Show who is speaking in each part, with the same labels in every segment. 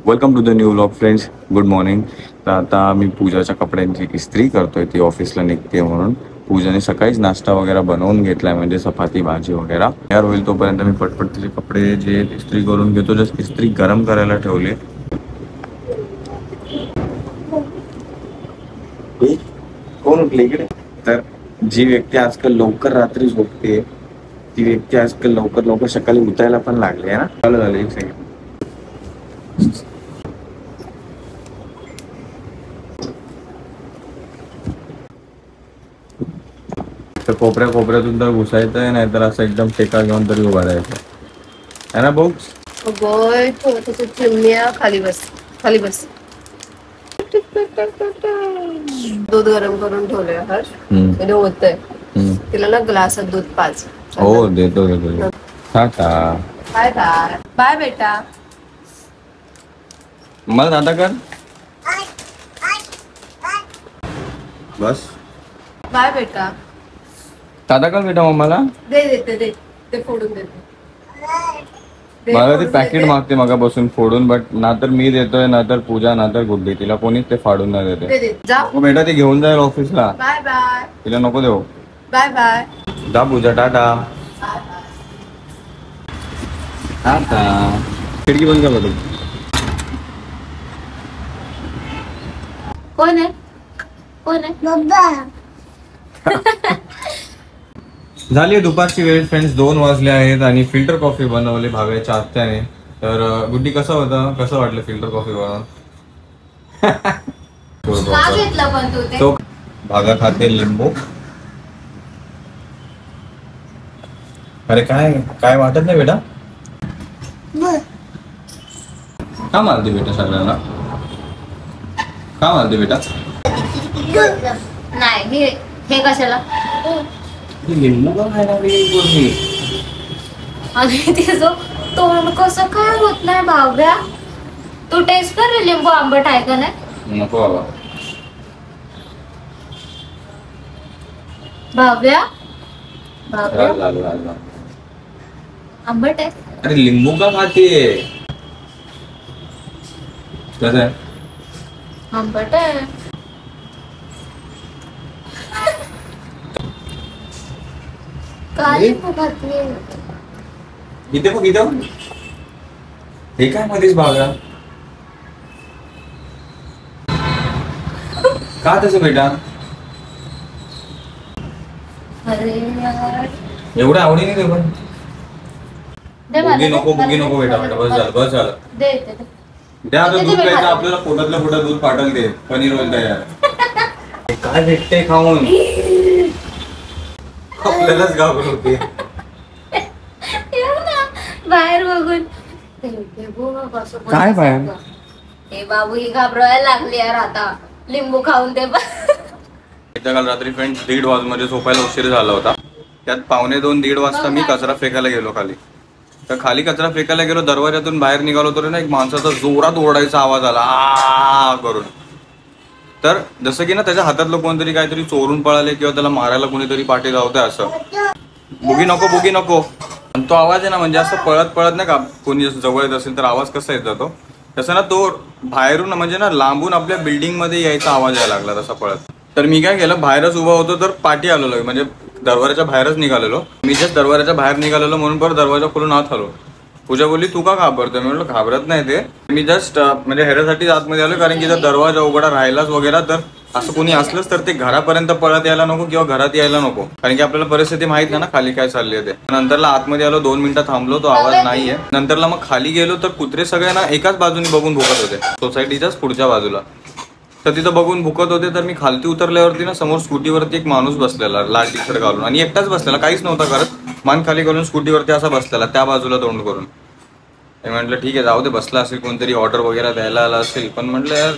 Speaker 1: Welcome to the new vlog friends. Good morning. तर आता मी पूजाच्या कपड्यांची इस्त्री करतोय, ती ऑफिसला निघते म्हणून. पूजाने सकाळीच नाश्ता वगैरे बनवून घेतलाय, म्हणजे चपाती भाजी वगैरे तयार होईल तोपर्यंत मी पटपट तिचे कपडे जे इस्त्री करून घेतो. जस्ट इस्त्री गरम करायला ठेवले. कोण उठले इकडे? तर जी व्यक्ती आजकाल लवकर रात्री झोपते ती व्यक्ती आजकाल लवकर लवकर सकाळी उठायला पण लागली आहे ना. चालू झालं एक सेकंड. तर कोपऱ्यातून तर घुसायचंय, नाही तर असं एकदम टेका घेऊन तरी उभा राहायचं है ना भाऊ.
Speaker 2: चिमण्या खाली बस, खाली बस. दूध गरम करून ठेवलंय हर्ष, म्हणजे होतंय. तिला ना ग्लासात दूध पाच.
Speaker 1: हो देतो. टाटा.
Speaker 2: Bye bye. बाय बेटा.
Speaker 1: मला दादा कर बस.
Speaker 2: बाय बेटा.
Speaker 1: दादा कर बेटा. मम्माला
Speaker 2: दे ते फोडून देते.
Speaker 1: मला ते पॅकेट मागते मगापासून फोडून, बट ना तर मी देतोय, ना तर पूजा, ना तर गुड्डी. तिला कोणीच ते फाडून नाही देते. बेटा ते घेऊन जाईल ऑफिसला.
Speaker 2: Bye bye.
Speaker 1: तिला नको देऊ.
Speaker 2: Bye bye.
Speaker 1: जा पूजा. टाटा. टाटा. खिडकी बंद कर बघ.
Speaker 2: कोण आहे?
Speaker 1: झाली दुपारची वेळ फ्रेंड्स. 2 वाजले आहेत आणि फिल्टर कॉफी बनवली भाव्याच्या आत्याने. तर गुड्डी कसं वाटलं फिल्टर कॉफी बनवून? तो भागा खाते लिंबू. अरे काय वाटत नाही बेटा? का मारते बेटा सगळ्यांना? का मारते बेटा?
Speaker 2: नाही हे कशाला?
Speaker 1: लिंबू का खायला बोलली?
Speaker 2: आणि तिचं तोंड कसं काय होत नाही भाव्या? तू टेस्ट कर रे, लिंबू आंबट आहे का नाही?
Speaker 1: नको बाबा.
Speaker 2: भाव्या आंबट आहे.
Speaker 1: अरे लिंबू का खाते? कसं आहे?
Speaker 2: आंबट आहे. काय लिंबू खाते?
Speaker 1: इथे बघ इथं. हे काय मध्येच भागा? का तसं बेटा?
Speaker 2: अरे यार,
Speaker 1: एवढं आवडीने दे पण. बुगी नको बेटा. बस झालं.
Speaker 2: दे.
Speaker 1: द्या आता. दूध प्यायचं आपल्याला, पोटातल्या पोटात दूध पाठल. ते पनीर होईल तयार. काय भेटते खाऊन? आपल्यालाच घाबरत होते
Speaker 2: बाहेर बघून.
Speaker 1: काय बाहेर?
Speaker 2: हे बाबू ही घाबरायला लागली यार आता. लिंबू खाऊन दे.
Speaker 1: काल रात्री फ्रेंड्स 1:30 वाजता झोपायला उशीर झाला होता. त्यात 1:45-1:30 वाजता मी कचरा फेकायला गेलो खाली. तर खाली कचरा फेकायला गेलो, दरवाजातून बाहेर निघालो तर ना एक माणसाचा जोरात ओरडायचा आवाज आला आ करून. तर जसं की ना त्याच्या हातातलं कोणतरी काहीतरी चोरून पळाले किंवा त्याला मारायला कोणीतरी पाठी लावतंय असं. बुगी नको. आणि तो आवाज आहे ना, म्हणजे असं पळत नाही का, कोणी जवळ येत असेल तर आवाज कसा येत जातो तसं ना, तो बाहेरून म्हणजे ना लांबून आपल्या बिल्डिंग मध्ये यायचा आवाज यायला लागला तसा पळत. तर मी काय केलं, बाहेरच उभा होतो तर पाठी आलेलो, म्हणजे दरवाजाच्या बाहेरच निघालेलो. मी जस्ट दरवाजाच्या बाहेर निघालेलो म्हणून परत दरवाजा खोलून आत आलो. पूजा बोलली तू का घाबरतोय? मी म्हटलं घाबरत नाही ते, मी जस्ट म्हणजे ह्याच्यासाठी आतमध्ये आलो, कारण की जर दरवाजा उघडा राहिलाच वगैरे तर असं कोणी असलंच तर ते घरापर्यंत पळत यायला नको किंवा घरात यायला नको, कारण की आपल्याला परिस्थिती माहित नाही ना खाली काय चालली आहे ते. नंतरला आतमध्ये आलो, 2 मिनिटं थांबलो, तो आवाज नाहीये. नंतरला मग खाली गेलो तर कुत्रे सगळे ना एकाच बाजूने बघून भुकत होते, सोसायटीच्याच पुढच्या बाजूला. तर तिथं बघून भुकत होते. तर मी खालती उतरल्यावरती ना समोर स्कूटीवरती एक माणूस बसलेला, लाल टी शर्ट घालून, आणि एकटाच बसलेला, काहीच नव्हता करत, मान खाली करून स्कूटीवरती असा बसलेला, त्या बाजूला तोंड करून. म्हटलं ठीक आहे जाऊ दे, बसला असेल कोणतरी, ऑर्डर वगैरे द्यायला आला असेल. पण म्हटलं यार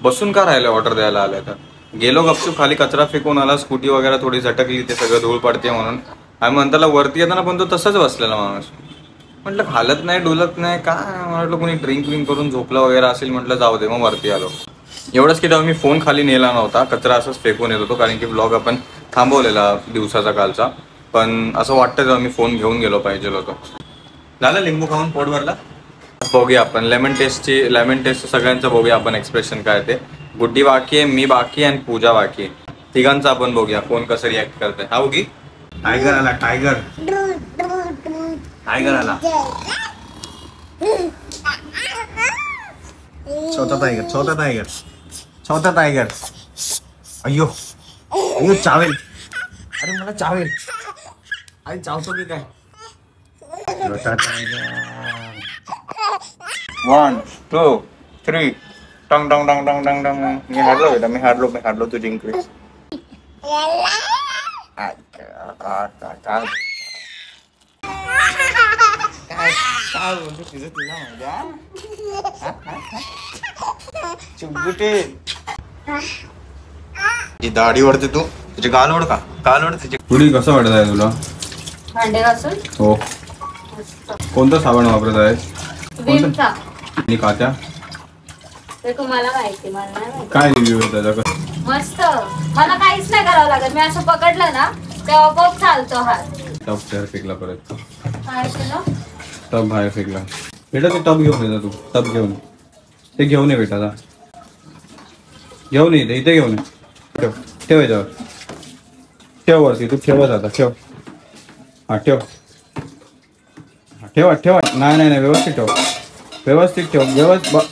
Speaker 1: बसून का राहिलं, ऑर्डर द्यायला आलं. तर गेलो गपचूप, खाली कचरा फेकून आला, स्कूटी वगैरे थोडी झटकली, ते सगळं धूळ पडते म्हणून. आणि म्हणताला वरती येताना पण तो तसाच बसलेला माणूस. म्हटलं हालत नाही डुलत नाही काय, म्हटलं कोणी ड्रिंक करून झोपलं वगैरे असेल, म्हटलं जाऊ दे, मग वरती आलो. एवढंच की तेव्हा मी फोन खाली नेला नव्हता, कचरा असंच फेकून येत होतो, कारण की ब्लॉग आपण थांबवलेला दिवसाचा कालचा. पण असं वाटतं तेव्हा मी फोन घेऊन गेलो पाहिजे होतो. झालं लिंबू खाऊन पोट भरला. बघूया आपण लेमन टेस्ट सगळ्यांचं बघूया आपण एक्सप्रेशन काय ते. गुड्डी बाकी आहे, मी बाकी आणि पूजा बाकी आहे. तिघांचं आपण बघूया कोण कसं रिॲक्ट करतंय. हा उगी टायगर आला, टायगर आला. छोटा टायगर. अय्यो चावेल. अरे मला चावेल. अरे चावतो की काय. छोटा टायगर. 1 2 3 टंग टंग टंग टंग टंग टंग. मी हारलो तू जिंकलीस. दाढी ओढते तू, तुझी गाल ओढ का? गाल ओढ तिची. पुढे कसं वाटत आहे तुला?
Speaker 2: भांडे घासून
Speaker 1: हो. कोणतं साबण वापरत आहे?
Speaker 2: विमचा.
Speaker 1: आणि कात्या
Speaker 2: ते तुम्हाला माहिती, मला नाही माहिती.
Speaker 1: काय रिव्ह्यू आहे त्याचा?
Speaker 2: मस्त. मला काहीच नाही करावं लागत. मी असं पकडलं ना ते आपोआप चालतो हात.
Speaker 1: टब बाहेर फेकला परत.
Speaker 2: काय केलं?
Speaker 1: टब बाहेर फेकला. बेटा ते टब घेऊन येतो. तू टब घेऊन ते घेऊन ये बेटा. घेऊन ये इथे घेऊन ये. ठेव याच्यावर. ठेव वरती. तू ठेवच आता. ठेव. हा ठेव. ठेवा. नाही व्यवस्थित ठेव. व्यवस्थित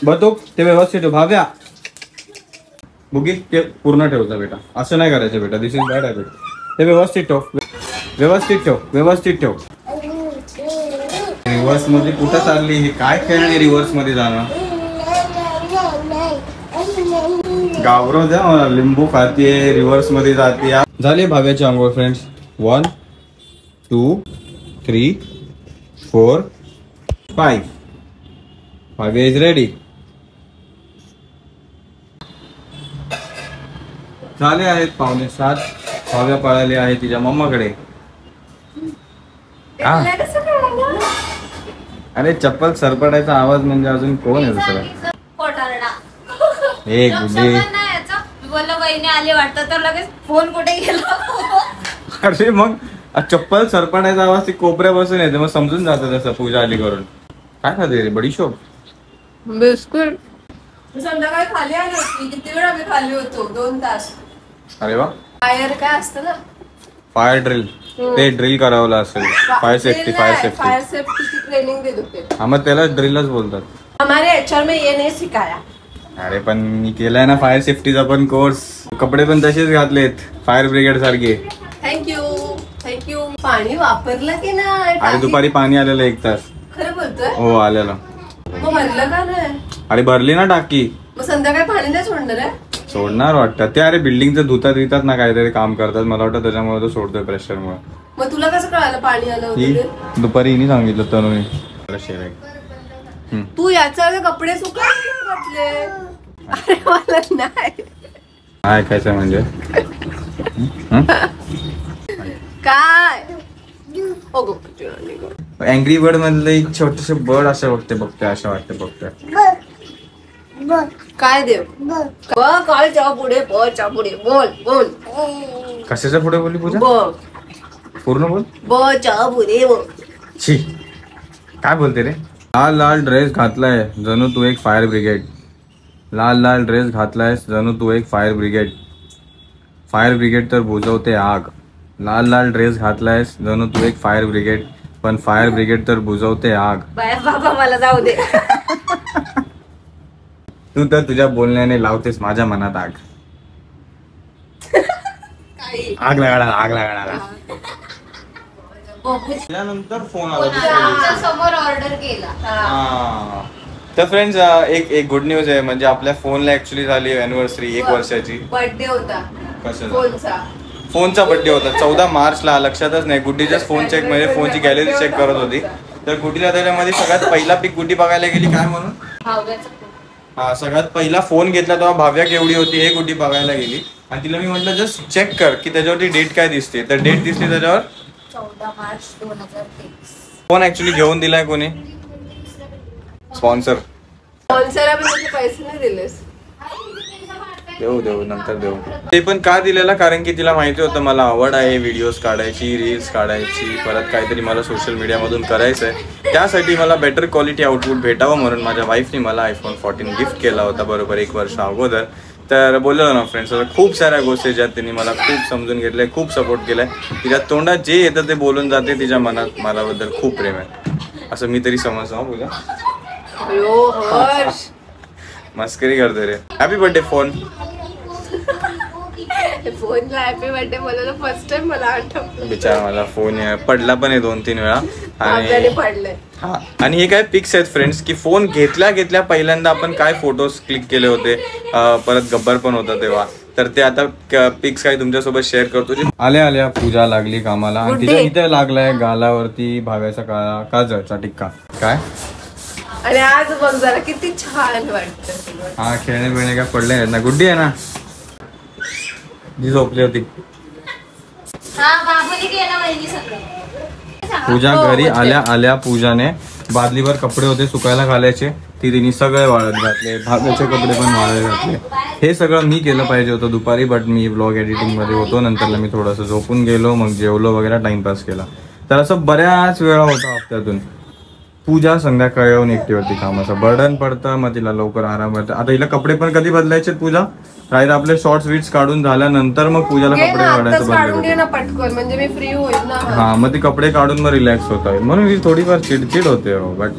Speaker 1: बतूक ते व्यवस्थित ठेव. भाव्या बुगी ते पूर्ण ठेवता बेटा. असं नाही करायचं बेटा. दिस इज बॅड आहे बेटा. ते व्यवस्थित ठेव. रिव्हर्स मध्ये कुठं चालली ही? काय खेळणे रिव्हर्स मध्ये जाणं? गावरो द्या मला. लिंबू खातीये, रिव्हर्स मध्ये जाते. झाले भाव्याचे आंघोळ फ्रेंड्स. 1 2 3 4 5. Bhavya is ready. झाले आहेत 6:45. भाव्या पळाली आहे तिच्या मम्माकडे. अरे चप्पल सरपडायचा आवाज म्हणजे अजून कोण आहे दुसरा? एक
Speaker 2: बोललो बहिणी आली वाटतं तर लगेच फोन कुठे गेला.
Speaker 1: अरे मग चप्पल सरपडायचा आवाज ती कोपऱ्यापासून येते. मग समजून जातं तसं पूजा आली करून. काय खाते रे? बडीशोप
Speaker 2: बिस्कुट.
Speaker 3: संध्याकाळी खाली आली होती. किती वेळ आम्ही खाली होतो? 2 तास.
Speaker 1: अरे वा.
Speaker 3: फायर काय असतं ना?
Speaker 1: Fire drill. ते ड्रिल करावं असेल. फायर सेफ्टी
Speaker 3: की ट्रेनिंग देत होते.
Speaker 1: हा मग त्याला ड्रिलच बोलतात.
Speaker 3: हमारे एचआर में ये नहीं सिखाया.
Speaker 1: अरे पण मी केलाय ना फायर सेफ्टीचा पण कोर्स. कपडे पण तसेच घातलेत फायर ब्रिगेड सारखे.
Speaker 3: थँक्यू. पाणी वापरलं की नाही?
Speaker 1: अरे दुपारी पाणी आलेलं 1 तास.
Speaker 3: खरं बोलतोय?
Speaker 1: हो आलेलं.
Speaker 3: मग भरलं का नाही?
Speaker 1: अरे भरली ना टाकी.
Speaker 3: मग संध्याकाळी पाणी नाही सोडणार आहे?
Speaker 1: सोडणार वाटतं ते. अरे बिल्डिंगचं धुतात ना काहीतरी काम करतात. मला वाटतं त्याच्यामुळे तो सोडतोय प्रेशरमुळे.
Speaker 3: मग तुला कसं कळालं पाणी आलं होतं?
Speaker 1: दुपारी हिने सांगितलं तनुने.
Speaker 3: तू याच्या कपडे सुकवले घातले. अरे मला नाही.
Speaker 1: काय खायचं म्हणजे?
Speaker 3: काय
Speaker 1: अँग्री बर्ड मधलं एक छोटस बर्ड असं बघते.
Speaker 3: काय देव काय पुढे बोल.
Speaker 1: कशाच्या पुढे बोलली पूजा? पूर्ण बोल.
Speaker 3: पुढे
Speaker 1: छी काय बोलते रे? लाल ड्रेस घातलाय जणू तू एक फायर ब्रिगेड. लाल ड्रेस घातलाय जणू तू एक फायर ब्रिगेड. फायर ब्रिगेड तर बुजवते आग. लाल ड्रेस घातलायस जणू तू एक फायर ब्रिगेड. पण फायर ब्रिगेड तर बुजवते आग.
Speaker 3: बाबा मला जाऊ दे.
Speaker 1: तू तर तुझ्या बोलण्याने लावतेस माझ्या मनात आग. आग लगाडा. त्यानंतर फोन आला.
Speaker 2: समोर ऑर्डर केला.
Speaker 1: तर फ्रेंड्स एक गुड न्यूज आहे. म्हणजे आपल्या फोनला ऍक्च्युली झाली अॅनिव्हर्सरी 1 वर्षाची.
Speaker 3: बर्थडे होता
Speaker 1: कशाचा? फोनचा बर्थडे होता 14 मार्चला. लक्षातच नाही. गुड्डीचाच फोन चेक म्हणजे फोनची गॅलरी चेक करत होती. तर गुड्डीला त्याच्यामध्ये सगळ्यात पहिला पिक गुड्डी बघायला गेली. काय म्हणून? हा सगळ्यात पहिला फोन घेतला तेव्हा भाव्या केवढी होती हे गुड्डी बघायला गेली. आणि तिला मी म्हटलं जस्ट चेक कर की त्याच्यावरती डेट काय दिसते. तर डेट दिसली त्याच्यावर
Speaker 2: 14 मार्च 2023.
Speaker 1: फोन ऍक्च्युली घेऊन दिलाय कोणी? स्पॉन्सर.
Speaker 3: पैसे नाही दिलेस.
Speaker 1: देऊ नंतर देऊ. ते पण का दिलेला, कारण की तिला माहिती होतं मला आवड आहे व्हिडिओज काढायची, रील्स काढायची, परत काहीतरी मला सोशल मीडियामधून करायचं आहे. त्यासाठी मला बेटर क्वालिटी आउटपुट भेटावं म्हणून माझ्या वाईफने मला iPhone 14 गिफ्ट केला होता बरोबर 1 वर्ष अगोदर. तर बोललो ना फ्रेंड्स, खूप साऱ्या गोष्टी ज्यात त्यांनी मला खूप समजून घेतलंय, खूप सपोर्ट केलाय. तिच्या तोंडात जे येतं ते बोलून जाते, तिच्या मनात माझ्याबद्दल खूप प्रेम आहे असं मी तरी समजतो. पूजा मस्करी करते रे. Happy birthday phone.
Speaker 3: फोनला हॅपी बर्थडे बोलायला फर्स्ट टाइम मला आठवलं.
Speaker 1: बिचारा मला फोन पडला पण आहे 2-3 वेळा.
Speaker 3: आणि पडलंय.
Speaker 1: हा, आणि हे काय पिक्स आहेत फ्रेंड्स की फोन घेतल्या पहिल्यांदा आपण काय फोटोज क्लिक केले होते, परत गब्बर पण होता तेव्हा, तर ते आता पिक्स काही तुमच्यासोबत शेअर करतो. आल्या पूजा लागली कामाला आणि तिच्या इथे लागलाय गालावरती भाव्याचा काजळचा टिक्का. काय
Speaker 3: आणि आज बघ जरा किती छान वाटतं.
Speaker 1: हा, खेळणे बिळणे काय पडले आहेत ना. गुड्डी आहे ना जी झोपली होती. पूजा घरी आल्या पूजाने बादलीवर कपडे होते सुकायला घालायचे, ती तिने सगळे वाळत घातले, भागाचे कपडे पण वाळत घातले. हे सगळं मी केलं पाहिजे होतं दुपारी, बट मी व्लॉग एडिटिंग मध्ये होतो. नंतरला मी थोडंसं झोपून गेलो, मग जेवलो वगैरे, टाइमपास केला. तर असं बऱ्याच वेळा होता हफ्त्यातून. पूजा संध्याकाळी येऊन एकटी होती, कामाचं बर्डन पडतं, मग तिला लवकर आराम पडतं. आता हिला कपडे पण कधी बदलायचे पूजा? राहील आपले शॉर्ट्स वीट्स काढून झाल्यानंतर मग पूजाला कपडे काढायचं
Speaker 3: पटकन, म्हणजे मी फ्री होईल ना.
Speaker 1: हा, मग ते कपडे काढून मग रिलॅक्स होता येईल, म्हणून ही थोडीफार चिडचिड होते. But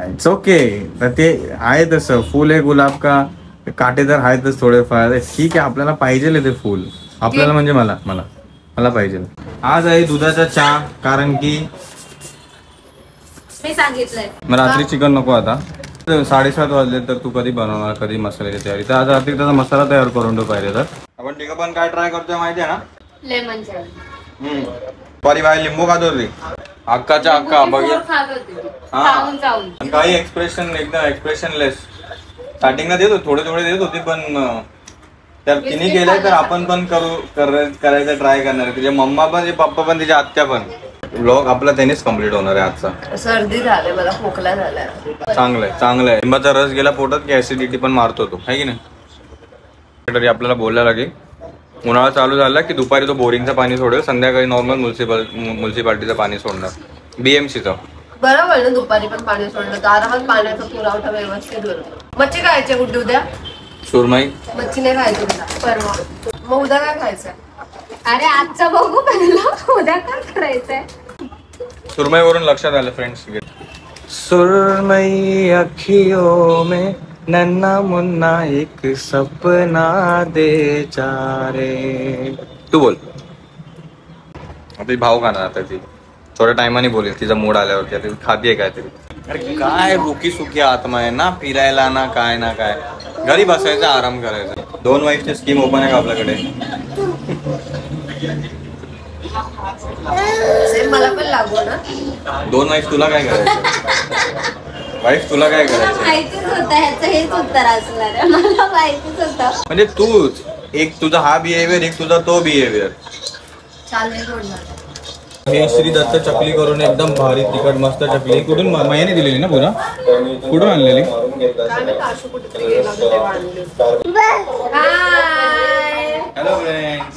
Speaker 1: it's okay. तर ते आहे तसं, फुल आहे गुलाब का काटे तर आहेतच थोडेफार. ठीक आहे, आपल्याला पाहिजे ते फुल, आपल्याला म्हणजे मला पाहिजे. आज आहे दुधाचा चहा, कारण की
Speaker 2: मी सांगितलंय
Speaker 1: मग रात्री चिकन नको. आता 7:30 वाजले, तर तू कधी बनवणार, कधी मसाल्याची तयारी? तर आज रात्री त्याचा मसाला तयार करून ठेव पाहिजे. तर आपण ठीक पण काय ट्राय करतोय माहिती आहे ना?
Speaker 2: लेमन
Speaker 1: सॉरी बाय, लिंबू खातो ती अक्काच्या अक्का बघितलं. काही एक्सप्रेशन एकदम एक्सप्रेशनलेस. स्टार्टिंगला देत होती, थोडे देत होती, पण त्यात तिने केलंय तर आपण पण करायचं ट्राय करणार. तिचे मम्मा पण, तिचे पप्पा पण, तिच्या आत्या पण. व्लॉग आपला त्यानेच कम्प्लीट होणार आहे आजचा.
Speaker 3: सर्दी झाली मला, खोकला झालाय.
Speaker 1: चांगलंय. लिंबाचा रस गेला पोटात की ऍसिडिटी पण मारतो तो, है की नाही? तरी आपल्याला बोलायला लागेल, उन्हाळा चालू झाला की दुपारी तो बोरिंगचं पाणी सोडेल, संध्याकाळी नॉर्मल म्युन्सिपाल्टीचं पाणी सोडणार, BMCचं.
Speaker 3: बरोबर ना, दुपारी पण पाणी सोडलं तर आरामात पाण्याचा पुरवठा व्यवस्थित होतो. मच्छी खायची गुड्डी उद्या?
Speaker 1: सुरमई.
Speaker 3: मच्छी नाही खायची उद्या, परवा. मग उद्या काय खायचं?
Speaker 2: अरे आजचा बघू पहिला, उद्या काय करायचंय?
Speaker 1: सुरमईवरून लक्षात आलं फ्रेंड्स, सुरमई अखियों में नन्ना मुन्ना एक सपना दे चारे. तू बोल. आता भाव खाणार, आता ती थोड्या टायमाने बोलेल, तिचा मूड आल्यावरती. आता खातीये काहीतरी. अरे काय रुकी सुकी आत्मा आहे ना, फिरायला ना काय, घरी बसायचं, आराम करायचा. 2 वाईफची स्कीम ओपन आहे का आपल्याकडे?
Speaker 3: मला पण लागू ना.
Speaker 1: 2 वाईफ तुला काय करायचं? वाईफ तुला काय करायचं?
Speaker 2: माहितीच होतं ह्याचं हेच उत्तर असणार आहे, मला माहितीच होतं.
Speaker 1: म्हणजे तूच एक, तुझा हा बिहेवियर, एक तुझा तो बिहेवियर. मी श्री दत्त चकली करून एकदम भारी तिखट मस्त चकली. कुठून महिने दिलेली ना पुरा? कुठून आणलेली? Hello friends.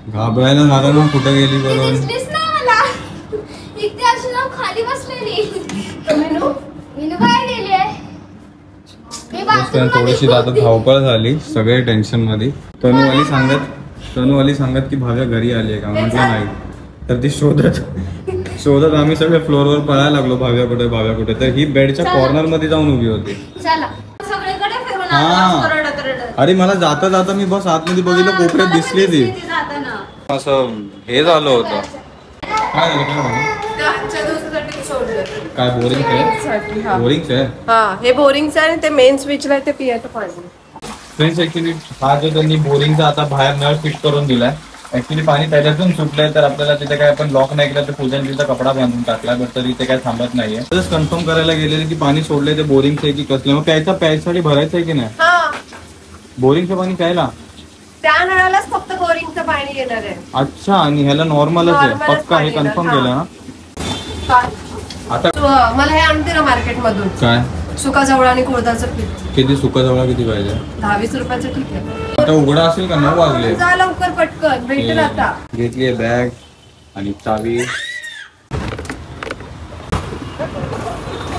Speaker 1: घाबरायला झालं ना, कुठे गेली करून.
Speaker 2: खाली बसलेली काय गेली आहे?
Speaker 1: थोडीशी आता धावपळ झाली, सगळे टेन्शन मध्ये. तनुवाली सांगत की भाव्या घरी आली आहे का? म्हटलं नाही. तर ती शोधत आम्ही सगळे फ्लोअरवर पळायला लागलो, भाव्या कुठे. तर ही बेडच्या कॉर्नर मध्ये जाऊन उभी होती. अरे मला जाता मी बस आतमध्ये बघितलं, कोपऱ्यात दिसली ती. असं हे झालं होतं. काय झालं? काय बोरिंग आहे?
Speaker 3: हा, हे बोरिंगचं आहे, ते मेन स्विचला आहे, ते पियाचं पाणी.
Speaker 1: फ्रेंड्स ऍक्च्युली हा जो त्यांनी बोरिंगचा आता बाहेर नळ फिट करून दिलाय, ऍक्च्युली पाणी त्याच्यातून सुटलंय, तर आपल्याला तिथे काय आपण लॉक नाही केलं तर पूजन तिचा कपडा बांधून टाकलाय, बट तरी इथे काय थांबत नाहीये. जस्ट कन्फर्म करायला गेलेले की पाणी सोडलंय ते बोरिंगचं की कसलं. मग प्यायसाठी भरायचं आहे की नाही? बोरिंगचं पाणी प्यायला
Speaker 3: त्या नळालाच फक्त बोरिंगचं पाणी येणार आहे.
Speaker 1: अच्छा, आणि ह्याला नॉर्मलच आहे पक्का? हे कन्फर्म केलं ना? आता
Speaker 3: मला हे आणते ना मार्केट मधून,
Speaker 1: काय
Speaker 3: सुका जवळ आणि कुळदाचं पीठ.
Speaker 1: किती सुका जवळ किती पाहिजे?
Speaker 3: 10-20 रुपयाचं ठीक आहे.
Speaker 1: आता उघडा असेल का? 9 वाजले.
Speaker 3: जा लवकर पटकन, भेटेल आता.
Speaker 1: घेतली बॅग आणि चावी.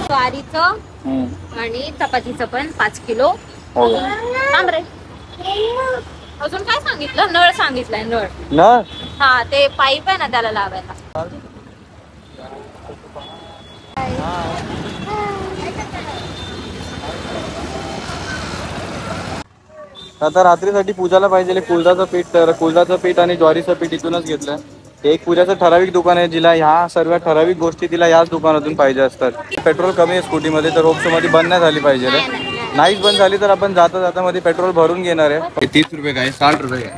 Speaker 2: ज्वारीचं आणि चपातीचं पण 5 किलो. थांब रे. अजून काय सांगितलं? नळ सांगितलंय, नळ. हा, ते पाईप आहे ना त्याला लावायला.
Speaker 1: आता रात्रीसाठी पूजाला पाहिजे कुळदाचं पीठ, तर कुळदाचं पीठ आणि ज्वारीचं पीठ इथूनच घेतलं. एक पूजाचं ठराविक दुकान आहे, जिला ह्या सर्व ठराविक गोष्टी तिला याच दुकानातून पाहिजे असतात. पेट्रोल कमी आहे स्कूटीमध्ये, तर रोड शो मध्ये बंद नाही झाली पाहिजे रे. नाहीच बंद झाली तर आपण जाता जाता मध्ये पेट्रोल भरून घेणार आहे. 30 रुपये काय, 60 रुपये काय?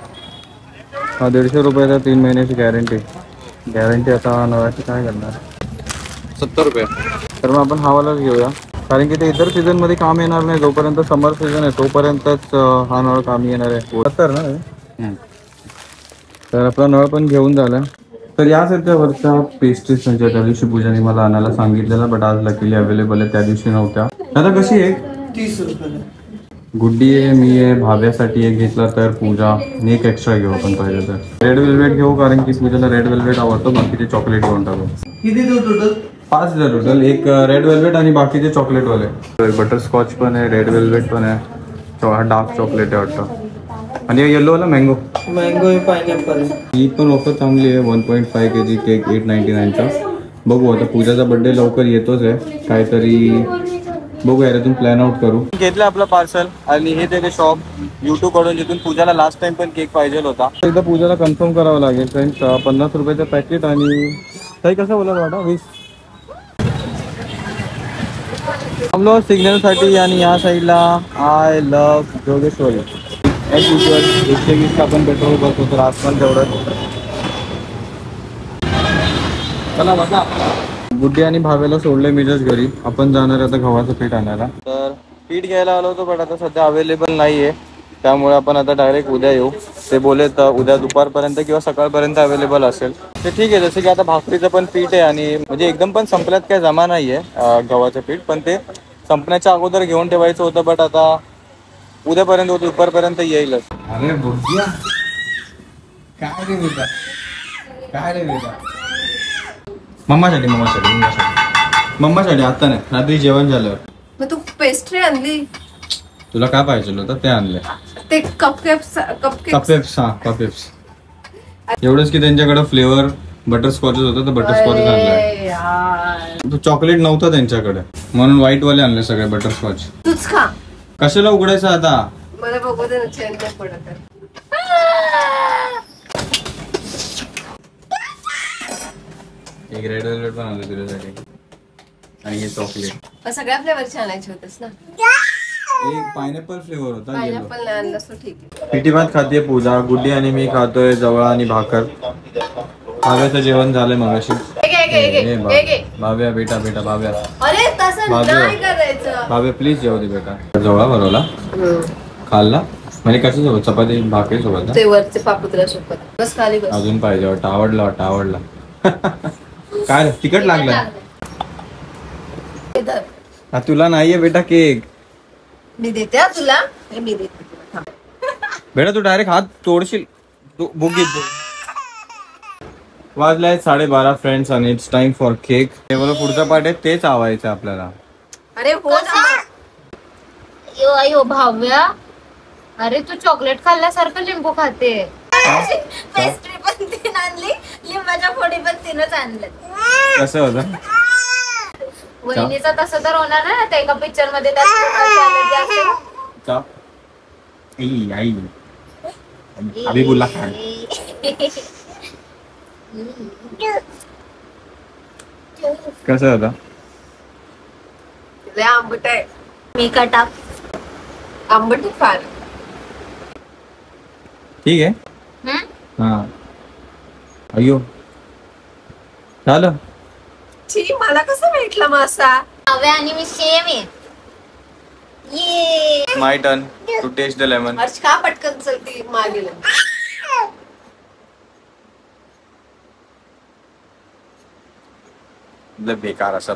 Speaker 1: हा 150 रुपयाचा 3 महिन्याची गॅरंटी. आता नव्याची काय करणार? 70 रुपये. तर मग आपण हवालाच घेऊया, कारण की ते इतर सीझन मध्ये काम येणार नाही. जोपर्यंत समर सीझन आहे तोपर्यंतच हा नळ काम येणार आहे. 70 ना. तर आपला नळ पण घेऊन झाला. तर याच वरच्या पेस्ट्रीज म्हणजे त्या दिवशी पूजाने मला आणायला सांगितलेलं, बट आज लकीली अवेलेबल आहे, त्या दिवशी नव्हत्या. आता कशी आहे?
Speaker 4: 30 रुपये.
Speaker 1: गुड्डी आहे, मी आहे, भाव्यासाठी एक घेतला, तर पूजा आणि एक एक्स्ट्रा घेऊ आपण पाहिजे तर. रेड वेल्वेट घेऊ, कारण की पूजाला रेड वेल्वेट आवडतो, बाकीचे चॉकलेट घेऊन टाकू.
Speaker 4: किती देऊ टोटल?
Speaker 1: 5 द्या टोटल. एक रेड वेल्वेट आणि बाकीचे चॉकलेट वाले. बटरस्कॉच पण आहे, रेड वेल्वेट पण आहे, डार्क चॉकलेट आहे वाटतं, आणि येलो वाला मँगो.
Speaker 4: Mango pineapple.
Speaker 1: ही पण ऑफर चांगली आहे. 1.5 kg केक 899चा. बघू आता पूजाचा बर्थडे लवकर येतोच आहे, काहीतरी बघू यार, इथून प्लॅन आउट करू. घेतलं आपलं पार्सल आणि हे त्याचे शॉप YouTube कडून, जिथून पूजाला लास्ट टाइम पण केक पाहिजे होता. एकदा पूजाला कन्फर्म करावं लागेल फ्रेंड्स. 50 रुपयाचं पॅकेट आणि काही कसं बोला वाटा 20. हम लोग सिग्नल साठी आणि या साईडला आय लव्ह जोगेश्वरी. 120 का आपण पेट्रोल भरतो, तर आज पण तेवढं. चला बघा. गुड्डी आणि भावेला सोडले मी जस्ट घरी. आपण जाणार आता गव्हाचं पीठ आणायला. तर पीठ घ्यायला आलो होतो, पण आता सध्या अवेलेबल नाही आहे, त्यामुळे आपण आता डायरेक्ट उद्या येऊ. ते बोले तर उद्या दुपारपर्यंत किंवा सकाळपर्यंत अवेलेबल असेल. ते ठीक आहे. जसं की आता भाकरीचं पण पीठ आहे, आणि म्हणजे एकदम पण संपल्यात काय जमा नाही आहे गव्हाचं पीठ, पण ते संपण्याच्या अगोदर घेऊन ठेवायचं होतं. बट आता उद्यापर्यंत दुपारपर्यंत येईलच. अरे बघूया काय रे बेटा, काय रे बेटा. मम्मासाठी आता नाही, रात्री जेवण झालं.
Speaker 3: मग तू पेस्ट्री आणली,
Speaker 1: तुला काय पाहिजे होतं ते आणले.
Speaker 3: ते कपकेक्स.
Speaker 1: एवढंच की त्यांच्याकडे फ्लेवर बटरस्कॉचच होतं, तर बटरस्कॉचच आणलंय. चॉकलेट नव्हतं त्यांच्याकडे, म्हणून व्हाईट वाले आणले सगळे बटरस्कॉच.
Speaker 3: तूच खा.
Speaker 1: कशाला उघडायचं आता?
Speaker 3: मला बघू दे ना, चेन नाही पडत आहे.
Speaker 1: एक रेड वेल्वेट पण आणलं तुझ्यासाठी, आणि हे चॉकलेट.
Speaker 3: सगळ्या फ्लेवरचे आणायचे होतेस ना.
Speaker 1: एक पायनॅपल फ्लेवर होता.
Speaker 3: पायनॅपल नाही आणलं तर ठीक आहे.
Speaker 1: पिठी भात खाते पूजा, गुड्डी आणि मी खातोय जवळ आणि भाकर. भाव्याचं जेवण झालंय मगाशी. भाव्या बेटा भाव्या,
Speaker 3: अरे तसं नाही करायचं.
Speaker 1: भाव्या प्लीज जेवू दे बेटा. जवळा भरवला खाल्ला म्हणजे कसं सोबत? चपाती भाकरी सोबत?
Speaker 3: ते वरचे पापुत्र्या सोबत. बस खाली बस.
Speaker 1: अजून पाहिजे वाटतं. आवडला काय तिखट लागलं? तुला नाहीये बेटा केक.
Speaker 3: मी देते तुला. मी देते
Speaker 1: बेटा. तू डायरेक्ट हात तोडशील. बुगीत वाजलाय 12:30 फ्रेंड्स, आणि it's time for cake. Table पुढचा पार्ट आहे, तेच आवायचं आपल्याला.
Speaker 3: अरे हो
Speaker 2: अयो भाव्या, अरे तू चॉकलेट खाल्ल्यासारखं लिंबू खाते. पेस्ट्री पण तीन आणली, लिंबाच्या फोडी पण तीनच आणल्या.
Speaker 1: कसं होतं?
Speaker 2: वहिनीचा तसं तर होणार ना, त्या एका पिक्चर मध्ये
Speaker 1: अभी बोला कसं होतं?
Speaker 3: आंबट आहे.
Speaker 2: मी कटा
Speaker 3: आंबट फार.
Speaker 1: ठीक आहे. हा अयो झालं.
Speaker 3: छी, मला कसं भेटला मासा?
Speaker 2: भाव्या आणि मी सेम आहे.
Speaker 1: My turn to taste the lemon.
Speaker 3: Arsh का पटकन चलती मागे.
Speaker 1: बेकार असं.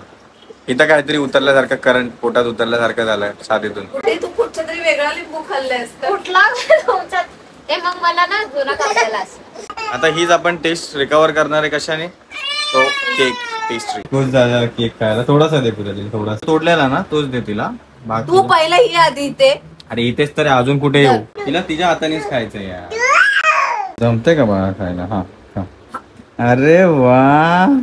Speaker 1: इथं काहीतरी उतरल्यासारखं करंट पोटात उतरल्यासारखं झालंय छातीतून.
Speaker 3: ते तू कुठच्या तरी वेगळा लिंबू खाल्लायस तर.
Speaker 2: कुठला तुमच्यात ते मग मला ना जुना काढलेला असं.
Speaker 1: आता हीच आपण टेस्ट रिकवर करणार आहे कशाने, तो केक पेस्ट्री. खुश झाला केक खायला. थोडासा दे पुढे, थोडासा तोडलेला ना तोच दे तिला.
Speaker 3: तू पहिला ही आधी इथे.
Speaker 1: अरे इथेच तर अजून कुठे येऊ. तिला तिच्या हातानेच खायचं यार. जमते का बाळा खायला. हा. अरे वा.